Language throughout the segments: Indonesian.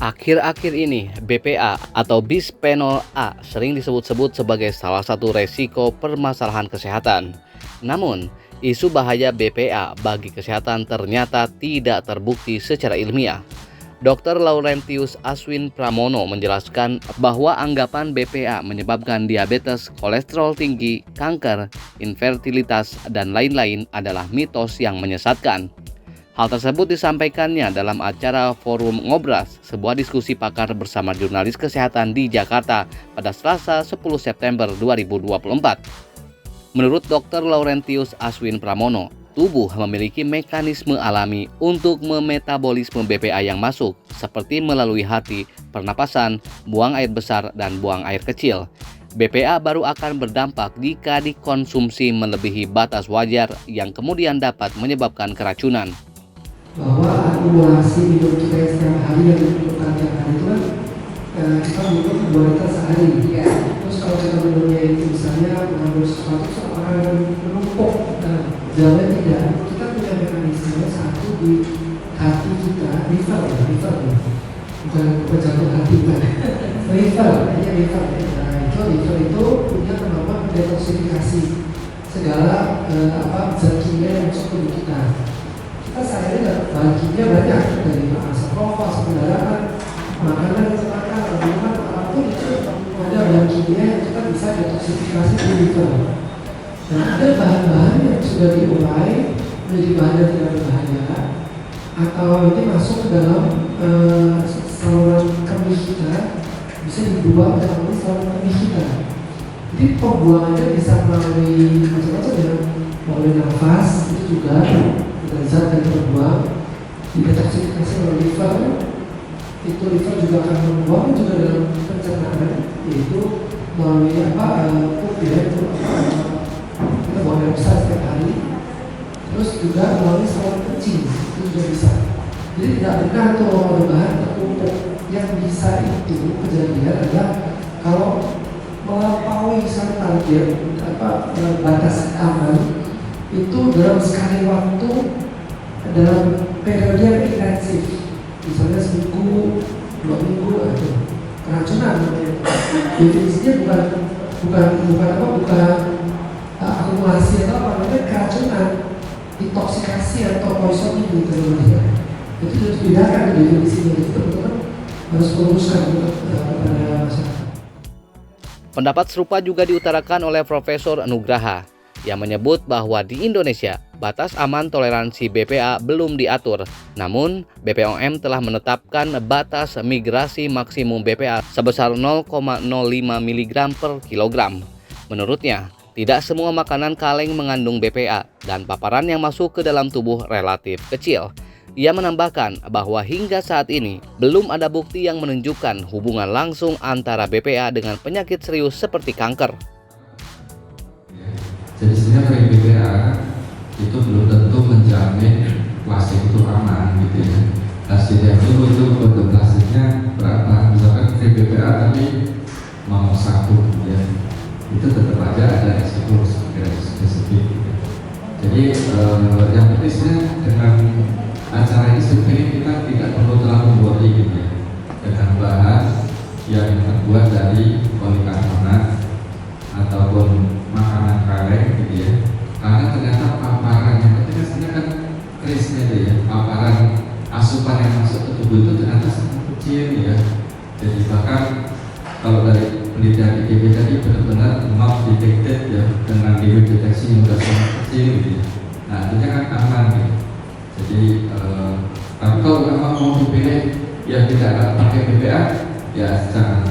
Akhir-akhir ini, BPA atau bisphenol A sering disebut-sebut sebagai salah satu resiko permasalahan kesehatan. Namun, isu bahaya BPA bagi kesehatan ternyata tidak terbukti secara ilmiah. Dr. Laurentius Aswin Pramono menjelaskan bahwa anggapan BPA menyebabkan diabetes, kolesterol tinggi, kanker, infertilitas, dan lain-lain adalah mitos yang menyesatkan. Hal tersebut disampaikannya dalam acara Forum Ngobras, sebuah diskusi pakar bersama jurnalis kesehatan di Jakarta pada Selasa 10 September 2024. Menurut Dr. Laurentius Aswin Pramono, tubuh memiliki mekanisme alami untuk memetabolisme BPA yang masuk, seperti melalui hati, pernapasan, buang air besar, dan buang air kecil. BPA baru akan berdampak jika dikonsumsi melebihi batas wajar yang kemudian dapat menyebabkan keracunan. Bahwa akumulasi minum kita yang setiap hari yang dibutuhkan tiap hari itu kan kita butuh 2 liter sehari ya. Terus kalau kita minumnya itu misalnya mengambil sesuatu akan menumpuk, jalannya tidak. Kita punya mekanisme satu di hati kita, liver bukan jantung hati bukan liver. Nah itu punya kemampuan detoksifikasi segala zat kimia yang masuk ke tubuh kita. Kita sehari-hari bahan kimia banyak, dari asap rokok, asap kendaraan, makanan yang makan, minuman, apapun itu ada bahan kimia yang kita bisa detoksifikasi di liver. Dan ada bahan-bahan yang sudah diurai menjadi bahan yang tidak berbahaya atau ini masuk ke dalam saluran kemih kita, bisa dibuang ke dalam saluran kemih kita. Jadi pembuangannya bisa melalui macam-macam ya, melalui nafas itu juga. Zat yang terbuang didetoksifikasi oleh liver, itu liver juga akan membuang juga dalam pencernaan, yaitu melalui pup ya, kita buang air besar setiap hari, terus juga melalui saluran kencing itu juga bisa. Jadi tidak benar tuh ada bahan terkumpul. Yang bisa itu kejadian adalah kalau melampaui satu target batas aman itu dalam sekali waktu dalam periode yang intensif, misalnya seminggu, 2 minggu itu keracunan. Definisinya bukan akumulasi atau apa namanya, keracunan, intoksikasi atau poisoning gitu namanya. Itu harus dibedakan definisinya, itu betul-betul harus merumuskan kepada masyarakat. Pendapat serupa juga diutarakan oleh Profesor Nugraha yang menyebut bahwa di Indonesia batas aman toleransi BPA belum diatur. Namun, BPOM telah menetapkan batas migrasi maksimum BPA sebesar 0,05 mg per kilogram. Menurutnya, tidak semua makanan kaleng mengandung BPA dan paparan yang masuk ke dalam tubuh relatif kecil. Ia menambahkan bahwa hingga saat ini belum ada bukti yang menunjukkan hubungan langsung antara BPA dengan penyakit serius seperti kanker. Jadi sebenarnya BPA itu belum tentu menjamin plastik itu aman gitu ya. Plastik dulu itu bentuk plastiknya berapa? Misalkan BPA tapi mau 1 ya, itu tetap aja ada resiko spesifik. Jadi yang penting sebenarnya dengan acara ini sebenarnya kita tidak perlu terlalu worry gitu ya, dengan bahan yang terbuat dari polikarbonat ataupun makanan kaleng gitu ya, karena ternyata paparan yang penting sebenarnya kan krisnya itu ya, paparan asupan yang masuk ke tubuh itu ternyata sangat kecil ya. Jadi bahkan kalau dari penelitian IDB tadi benar-benar not detected ya, dengan limit deteksi yang sudah sangat kecil gitu ya. Nah artinya kan aman gitu. Jadi tapi kalau memang mau dipilih yang tidak pakai BPA ya jangan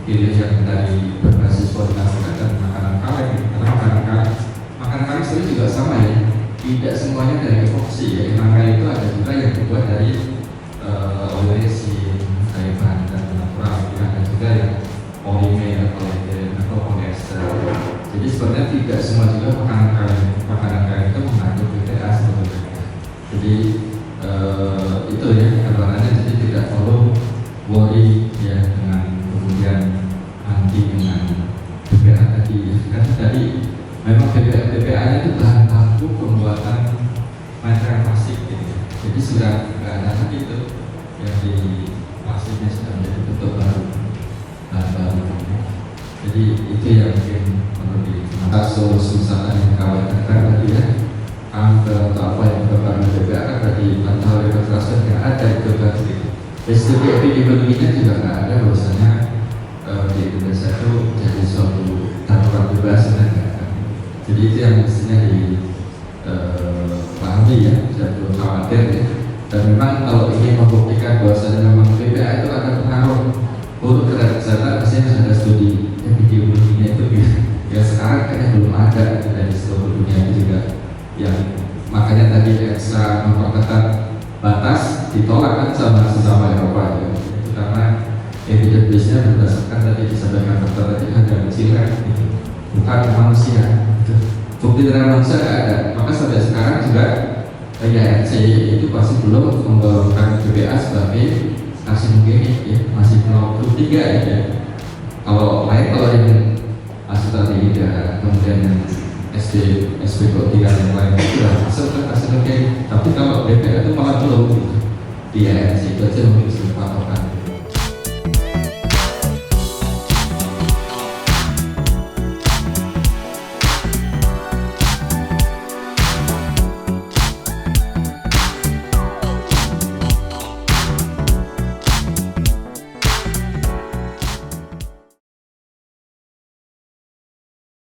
pilih yang dari berbasis polikarbonat dan makanan kaleng, karena makanan kaleng sendiri juga sama ya, tidak semuanya dari epoksi ya. Makanan itu ada juga yang dibuat dari olesin, dari bahan natural, ada juga yang polimer, kolagen atau polyester. Jadi sebenarnya tidak semua juga makanan kaleng itu mengandung BPA sebetulnya. Jadi itu ya gambarannya, jadi tidak perlu worry ya dengan kemudian anti dengan BPA tadi ya. Karena tadi memang BPA-nya itu bahan baku pembuatan material plastik gitu. Jadi sudah nggak ada lagi itu yang di plastik kondisinya sudah menjadi bentuk baru, baru. Jadi itu yang mungkin perlu kasus misalkan yang khawatirkan tadi ya, angka atau apa yang berkaitan dengan BPA kan tadi pantau rekonstruksi yang ada itu kan studi epidemiologinya juga nggak ada bahwasanya di Indonesia itu jadi suatu darurat bebas sebenarnya. Jadi itu yang mestinya dipahami ya, tidak perlu khawatir ya. Dan memang kalau ingin membuktikan bahwasanya memang BPA itu ada pengaruh buruk terhadap kesehatan, pastinya harus ada studi epidemiologinya itu ya sekarang kayaknya belum ada dari seluruh dunia itu juga yang makanya tadi ekstra memperketat batas ditolak kan sama sesama Eropa ya. Itu karena evidence-nya berdasarkan tadi disampaikan dokter tadi ada cirian gitu, bukan manusia gitu. Bukti dari manusia nggak ada, maka sampai sekarang juga IARC itu pasti belum menggolongkan BPA sebagai karsinogenik ya, masih 03 ya. Kalau yang asetaldehyde kemudian yang SPK3 yang lain itu sudah masuk ke karsinogenik, tapi kalau BPA itu malah belum gitu. Di IARC itu aja mungkin sudah patokan.